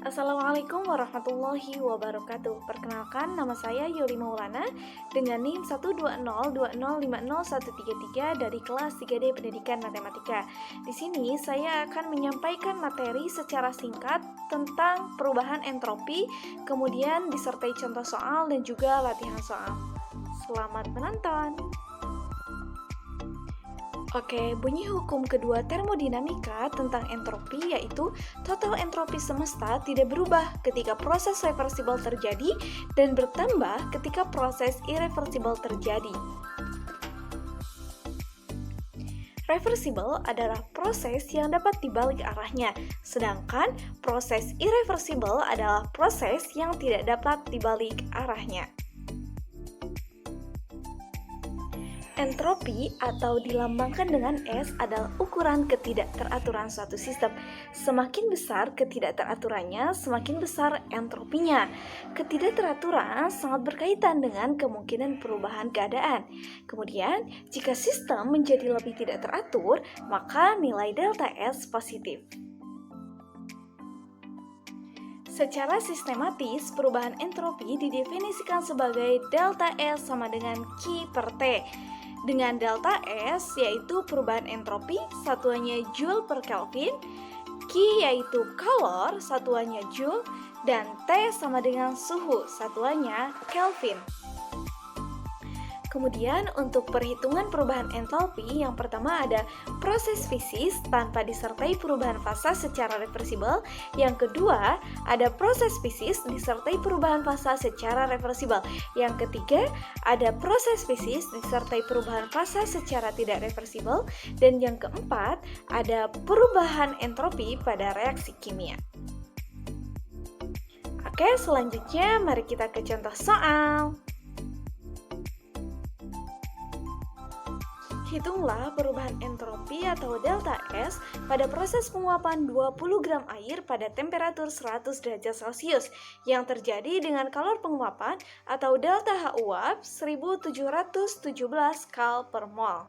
Assalamualaikum warahmatullahi wabarakatuh. Perkenalkan, nama saya Yuli Maulana dengan NIM 12020501333 dari kelas 3D Pendidikan Matematika. Di sini saya akan menyampaikan materi secara singkat tentang perubahan entropi, kemudian disertai contoh soal dan juga latihan soal. Selamat menonton! Oke, bunyi hukum kedua termodinamika tentang entropi yaitu total entropi semesta tidak berubah ketika proses reversibel terjadi dan bertambah ketika proses irreversibel terjadi. Reversibel adalah proses yang dapat dibalik arahnya, sedangkan proses irreversibel adalah proses yang tidak dapat dibalik arahnya. Entropi atau dilambangkan dengan S adalah ukuran ketidakteraturan suatu sistem. Semakin besar ketidakteraturannya, semakin besar entropinya. Ketidakteraturan sangat berkaitan dengan kemungkinan perubahan keadaan. Kemudian, jika sistem menjadi lebih tidak teratur, maka nilai delta S positif. Secara sistematis, perubahan entropi didefinisikan sebagai delta S sama dengan Q per T. Dengan delta S yaitu perubahan entropi, satuannya Joule per Kelvin, Q yaitu kalor, satuannya Joule, dan T sama dengan suhu, satuannya Kelvin. Kemudian untuk perhitungan perubahan entalpi, yang pertama ada proses fisis tanpa disertai perubahan fasa secara reversibel. Yang kedua ada proses fisis disertai perubahan fasa secara reversibel. Yang ketiga ada proses fisis disertai perubahan fasa secara tidak reversibel. Dan yang keempat ada perubahan entropi pada reaksi kimia. Oke, selanjutnya mari kita ke contoh soal. Hitunglah perubahan entropi atau delta S pada proses penguapan 20 gram air pada temperatur 100 derajat Celcius yang terjadi dengan kalor penguapan atau delta H uap 1717 kal per mol.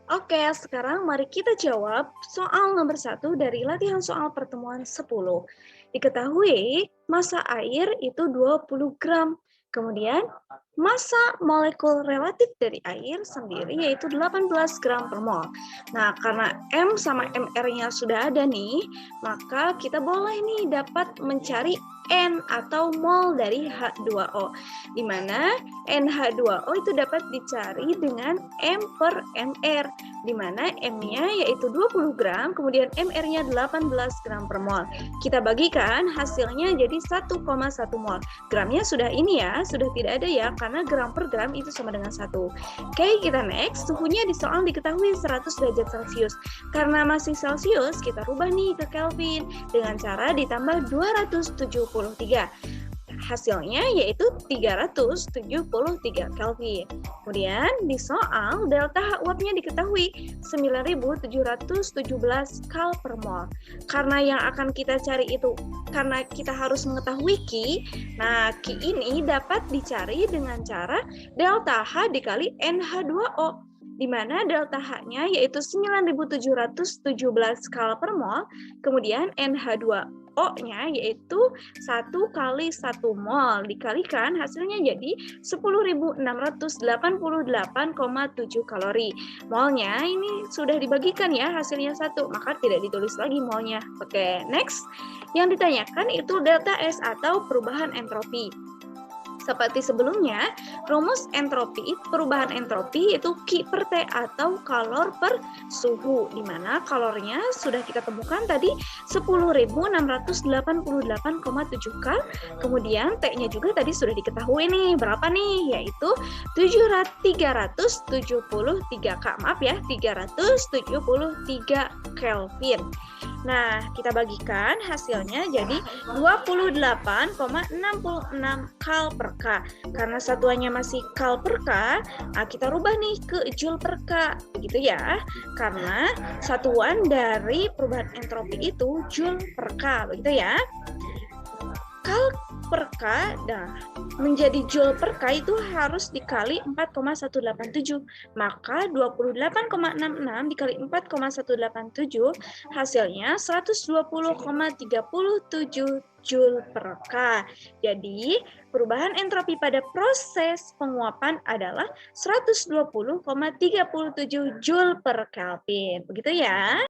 Oke, sekarang mari kita jawab soal nomor 1 dari latihan soal pertemuan 10. Diketahui massa air itu 20 gram. Kemudian massa molekul relatif dari air sendiri yaitu 18 gram per mol. Nah, karena M sama MR-nya sudah ada nih, maka kita boleh nih dapat mencari N atau mol dari H2O, di mana NH2O itu dapat dicari dengan M per MR, di mana M-nya yaitu 20 gram, kemudian MR-nya 18 gram per mol. Kita bagikan hasilnya jadi 1,1 mol. Gramnya sudah ini ya, sudah tidak ada ya, karena gram per gram itu sama dengan 1. Oke, kita next. Suhunya di soal diketahui 100 derajat Celcius. Karena masih Celcius, kita rubah nih ke Kelvin dengan cara ditambah 273. Hasilnya yaitu 373 Kelvin. Kemudian di soal delta H uapnya diketahui 9717 kal per mol. Karena yang akan kita cari itu karena kita harus mengetahui Q. Nah, Q ini dapat dicari dengan cara delta H dikali NH2O, di mana delta H-nya yaitu 9717 kal per mol, kemudian NH2O-nya yaitu 1 kali 1 mol, dikalikan hasilnya jadi 10.688,7 kalori. Molnya ini sudah dibagikan ya, hasilnya 1, maka tidak ditulis lagi molnya. Oke, next. Yang ditanyakan itu delta S atau perubahan entropi. Seperti sebelumnya, rumus entropi, perubahan entropi itu Q per T atau kalor per suhu, di mana kalornya sudah kita temukan tadi 10.688,7 kal, kemudian T-nya juga tadi sudah diketahui nih, berapa nih? Yaitu 373 K, maaf ya, 373 Kelvin. Nah, kita bagikan hasilnya jadi 28,66 kal per K. Karena satuannya masih kal per K, nah kita rubah nih ke Joule per K, begitu ya. Karena satuan dari perubahan entropi itu Joule per K, begitu ya. per K, nah menjadi Joule per K itu harus dikali 4,187. Maka 28,66 dikali 4,187 hasilnya 120,37 Joule per K. Jadi, perubahan entropi pada proses penguapan adalah 120,37 Joule per Kelvin. Begitu ya.